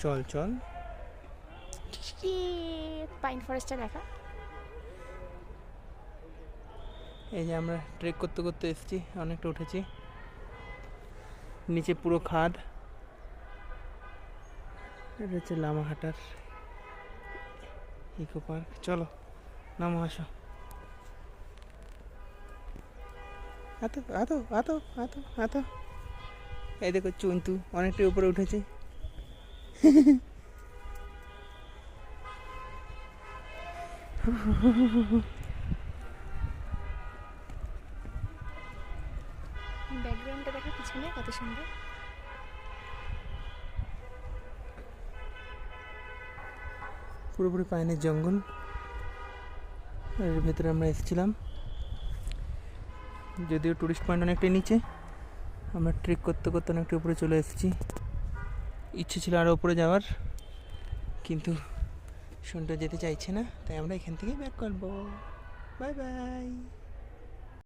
চল চল। পাইন ফরেস্টটা দেখা। এই যে আমরা ট্রেক করতে করতে এসেছি, অনেকটা উঠেছি, নিচে পুরো খাদ। এটা হচ্ছে লামাহাটার ইকো পার্ক। চলো নামো, আসো। আতো আতো আতো আতো আতো। এই দেখো চুন্তু অনেকটাই উপরে উঠেছে। ব্যাকগ্রাউন্ডটা দেখা পিছনে কত সুন্দর। পুরোপুরি পাইনের জঙ্গল, এর ভেতরে আমরা এসেছিলাম। যদিও টুরিস্ট পয়েন্ট অনেকটাই নিচে, আমরা ট্রেক করতে করতে অনেকটা উপরে চলে এসেছি। ইচ্ছে ছিল আরও উপরে যাওয়ার, কিন্তু শোনটা যেতে চাইছে না, তাই আমরা এখান থেকে ব্যাক করবো। Bye bye.